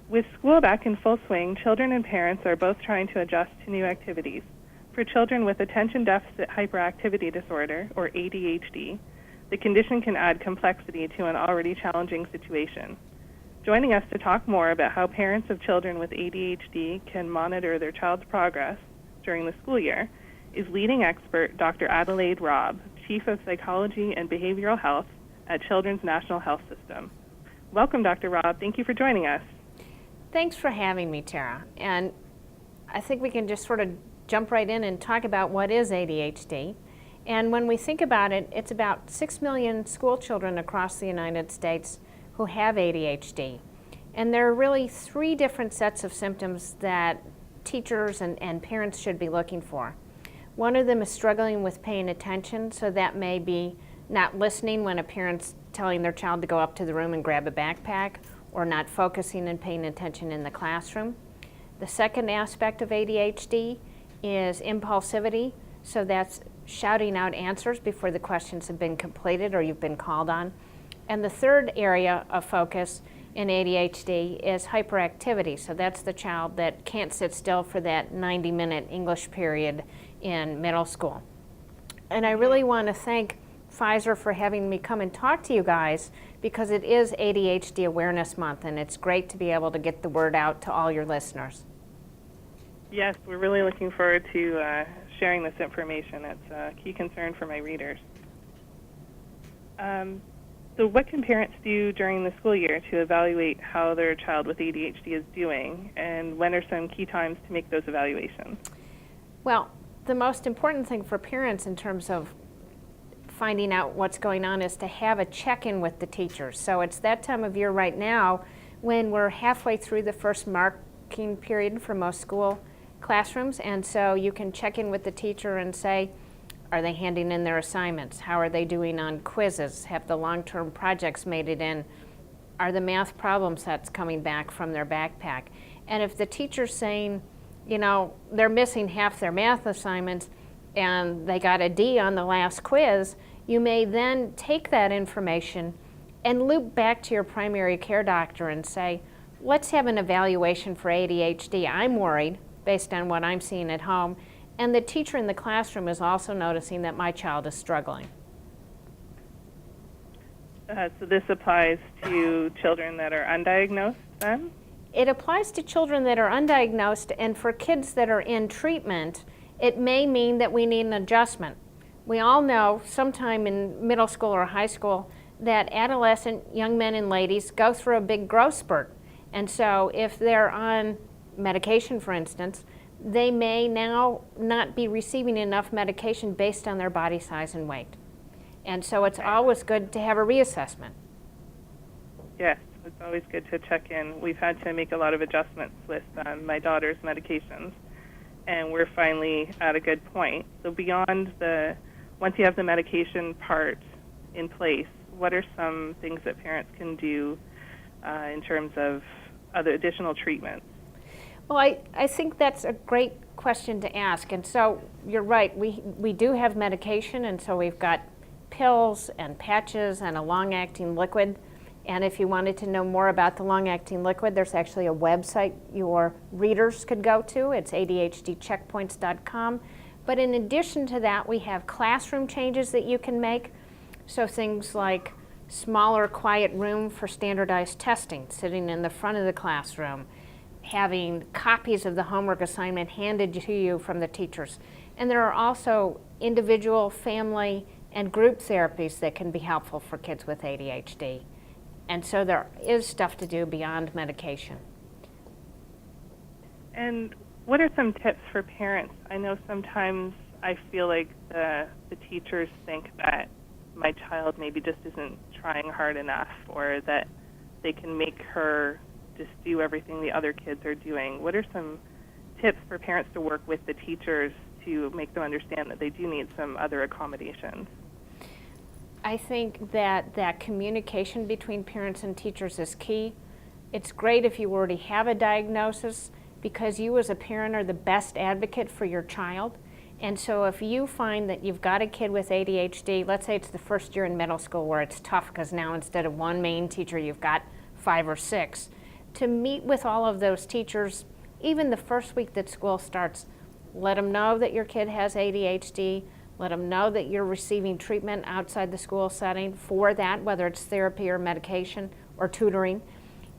With school back in full swing, children and parents are both trying to adjust to new activities. For children with attention deficit hyperactivity disorder, or ADHD, the condition can add complexity to an already challenging situation. Joining us to talk more about how parents of children with ADHD can monitor their child's progress during the school year is leading expert Dr. Adelaide Robb, Chief of Psychology and Behavioral Health at Children's National Health System. Welcome, Dr. Robb. Thank you for joining us. Thanks for having me, Tara. And I think we can just sort of jump right in and talk about what is ADHD. And when we think about it, it's about 6 million school children across the United States who have ADHD. And there are really 3 different sets of symptoms that teachers and parents should be looking for. One of them is struggling with paying attention, so that may be not listening when a parent's telling their child to go up to the room and grab a backpack, or not focusing and paying attention in the classroom. The second aspect of ADHD is impulsivity, so that's shouting out answers before the questions have been completed or you've been called on. And the third area of focus in ADHD is hyperactivity, so that's the child that can't sit still for that 90-minute English period in middle school. And I really want to thank Pfizer for having me come and talk to you guys, because it is ADHD Awareness Month, and it's great to be able to get the word out to all your listeners. Yes, we're really looking forward to sharing this information. It's a key concern for my readers. So what can parents do during the school year to evaluate how their child with ADHD is doing, and when are some key times to make those evaluations? Well, the most important thing for parents in terms of finding out what's going on is to have a check-in with the teachers. So it's that time of year right now when we're halfway through the first marking period for most school classrooms, and so you can check in with the teacher and say, are they handing in their assignments? How are they doing on quizzes? Have the long-term projects made it in? Are the math problem sets coming back from their backpack? And if the teacher's saying, you know, they're missing half their math assignments and they got a D on the last quiz, you may then take that information and loop back to your primary care doctor and say, let's have an evaluation for ADHD. I'm worried based on what I'm seeing at home, and the teacher in the classroom is also noticing that my child is struggling. So this applies to children that are undiagnosed then? It applies to children that are undiagnosed, and for kids that are in treatment, it may mean that we need an adjustment. We all know sometime in middle school or high school that adolescent young men and ladies go through a big growth spurt. And so if they're on medication, for instance, they may now not be receiving enough medication based on their body size and weight. And so it's always good to have a reassessment. Yes, it's always good to check in. We've had to make a lot of adjustments with my daughter's medications, and we're finally at a good point. So beyond once you have the medication part in place, what are some things that parents can do in terms of other additional treatments? Well, I think that's a great question to ask. And so you're right, we do have medication, and so we've got pills and patches and a long-acting liquid. And if you wanted to know more about the long-acting liquid, there's actually a website your readers could go to. It's adhdcheckpoints.com. But in addition to that, we have classroom changes that you can make. So things like smaller, quiet room for standardized testing, sitting in the front of the classroom, having copies of the homework assignment handed to you from the teachers. And there are also individual, family, and group therapies that can be helpful for kids with ADHD. And so there is stuff to do beyond medication. And what are some tips for parents? I know sometimes I feel like the teachers think that my child maybe just isn't trying hard enough, or that they can make her just do everything the other kids are doing. What are some tips for parents to work with the teachers to make them understand that they do need some other accommodations? I think that communication between parents and teachers is key. It's great if you already have a diagnosis, because you as a parent are the best advocate for your child. And so if you find that you've got a kid with ADHD, let's say it's the first year in middle school where it's tough because now instead of one main teacher you've got 5 or 6, to meet with all of those teachers, even the first week that school starts. Let them know that your kid has ADHD. Let them know that you're receiving treatment outside the school setting for that, whether it's therapy or medication or tutoring,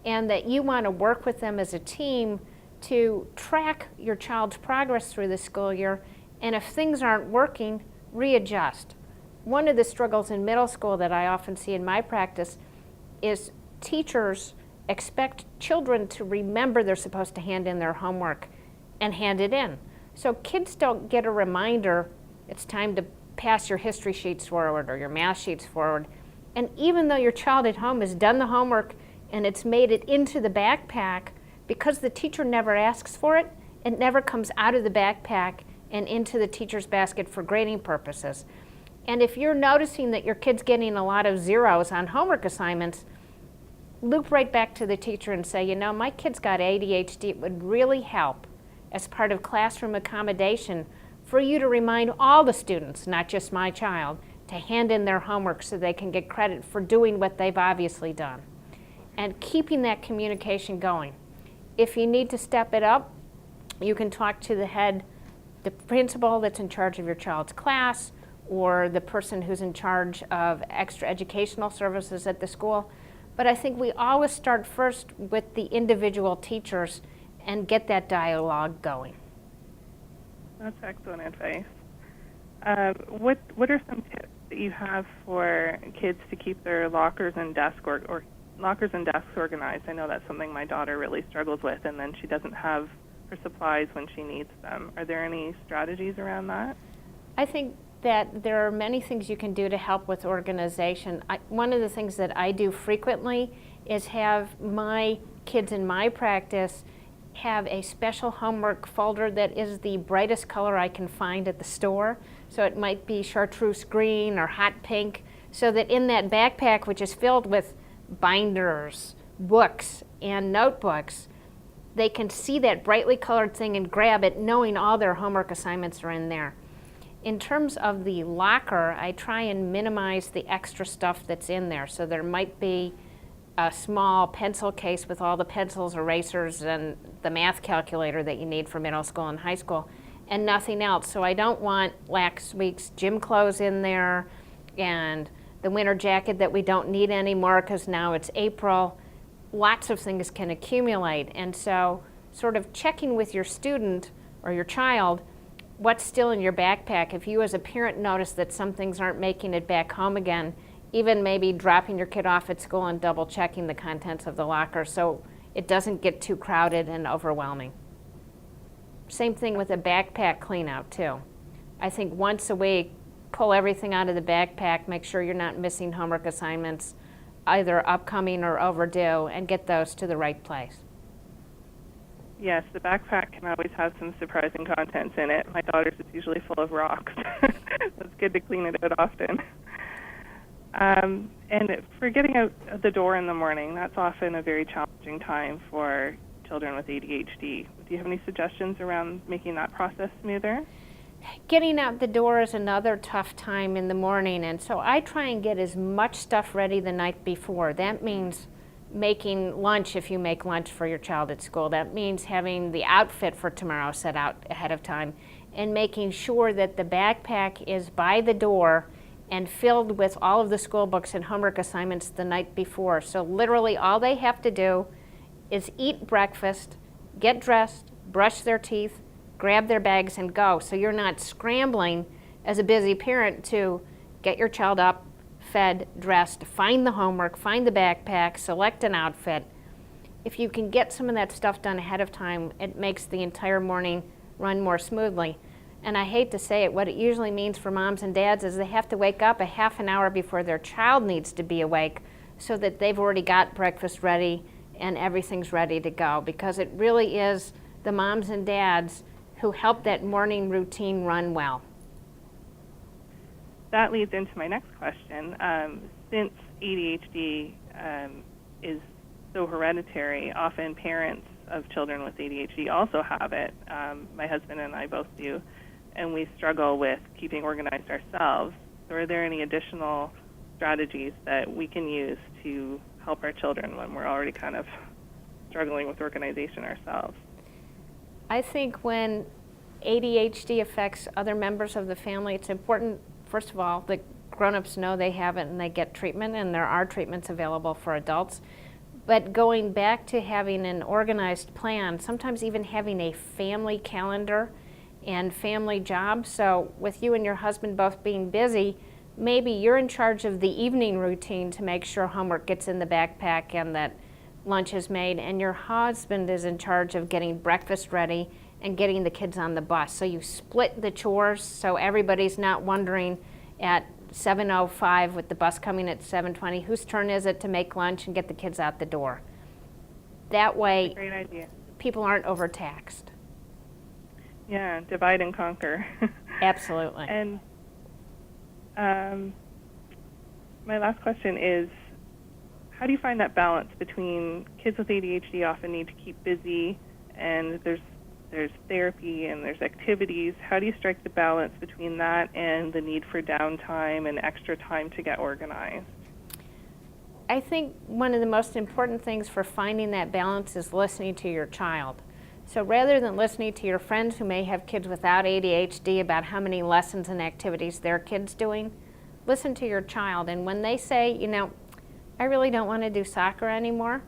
and that you want to work with them as a team to track your child's progress through the school year, and if things aren't working, readjust. One of the struggles in middle school that I often see in my practice is teachers expect children to remember they're supposed to hand in their homework and hand it in. So kids don't get a reminder, it's time to pass your history sheets forward or your math sheets forward. And even though your child at home has done the homework and it's made it into the backpack, because the teacher never asks for it, it never comes out of the backpack and into the teacher's basket for grading purposes. And if you're noticing that your kid's getting a lot of zeros on homework assignments, loop right back to the teacher and say, you know, my kid's got ADHD. It would really help as part of classroom accommodation for you to remind all the students, not just my child, to hand in their homework so they can get credit for doing what they've obviously done. And keeping that communication going. If you need to step it up, you can talk to the principal that's in charge of your child's class, or the person who's in charge of extra educational services at the school. But I think we always start first with the individual teachers and get that dialogue going. That's excellent advice. What are some tips that you have for kids to keep their lockers and desks organized? I know that's something my daughter really struggles with, and then she doesn't have her supplies when she needs them. Are there any strategies around that? I think that there are many things you can do to help with organization. One of the things that I do frequently is have my kids in my practice have a special homework folder that is the brightest color I can find at the store. So it might be chartreuse green or hot pink, so that in that backpack, which is filled with binders, books, and notebooks, they can see that brightly colored thing and grab it, knowing all their homework assignments are in there. In terms of the locker, I try and minimize the extra stuff that's in there. So there might be a small pencil case with all the pencils, erasers, and the math calculator that you need for middle school and high school, and nothing else. So I don't want last week's gym clothes in there and the winter jacket that we don't need anymore because now it's April. Lots of things can accumulate, and so sort of checking with your student or your child what's still in your backpack. If you as a parent notice that some things aren't making it back home again, even maybe dropping your kid off at school and double checking the contents of the locker so it doesn't get too crowded and overwhelming. Same thing with a backpack clean out too. I think once a week, pull everything out of the backpack, make sure you're not missing homework assignments, either upcoming or overdue, and get those to the right place. Yes, the backpack can always have some surprising contents in it. My daughter's is usually full of rocks. It's good to clean it out often. And for getting out the door in the morning, that's often a very challenging time for children with ADHD. Do you have any suggestions around making that process smoother? Getting out the door is another tough time in the morning, and so I try and get as much stuff ready the night before. That means making lunch if you make lunch for your child at school. That means having the outfit for tomorrow set out ahead of time and making sure that the backpack is by the door and filled with all of the school books and homework assignments the night before. So literally all they have to do is eat breakfast, get dressed, brush their teeth, grab their bags and go. So you're not scrambling as a busy parent to get your child up, fed, dressed, find the homework, find the backpack, select an outfit. If you can get some of that stuff done ahead of time, it makes the entire morning run more smoothly. And I hate to say it, what it usually means for moms and dads is they have to wake up a half an hour before their child needs to be awake so that they've already got breakfast ready and everything's ready to go, because it really is the moms and dads who help that morning routine run well. That leads into my next question. Since ADHD is so hereditary, often parents of children with ADHD also have it. My husband and I both do, and we struggle with keeping organized ourselves. So are there any additional strategies that we can use to help our children when we're already kind of struggling with organization ourselves. I think when ADHD affects other members of the family, it's important, first of all, that grown-ups know they have it and they get treatment, and there are treatments available for adults. But going back to having an organized plan, sometimes even having a family calendar and family job. So with you and your husband both being busy, maybe you're in charge of the evening routine to make sure homework gets in the backpack and that lunch is made, and your husband is in charge of getting breakfast ready and getting the kids on the bus. So you split the chores so everybody's not wondering at 7:05 with the bus coming at 7:20, whose turn is it to make lunch and get the kids out the door. That way, Great idea. People aren't overtaxed. Yeah, divide and conquer. Absolutely. And my last question is, how do you find that balance between kids with ADHD often need to keep busy, and there's therapy and there's activities? How do you strike the balance between that and the need for downtime and extra time to get organized? I think one of the most important things for finding that balance is listening to your child. So rather than listening to your friends who may have kids without ADHD about how many lessons and activities their kid's doing, listen to your child. And when they say, you know, I really don't want to do soccer anymore,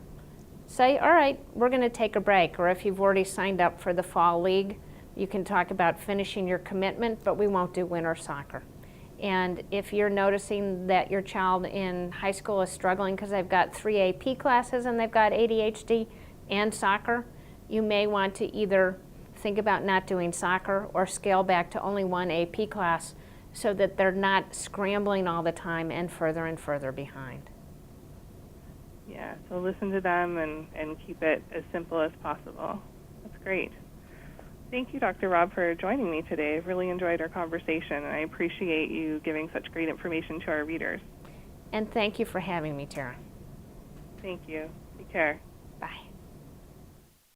say, all right, we're going to take a break. Or if you've already signed up for the fall league, you can talk about finishing your commitment, but we won't do winter soccer. And if you're noticing that your child in high school is struggling because they've got 3 AP classes and they've got ADHD and soccer, you may want to either think about not doing soccer or scale back to only 1 AP class so that they're not scrambling all the time and further behind. Yeah, so listen to them and keep it as simple as possible. That's great. Thank you, Dr. Robb, for joining me today. I've really enjoyed our conversation, and I appreciate you giving such great information to our readers. And thank you for having me, Tara. Thank you. Take care.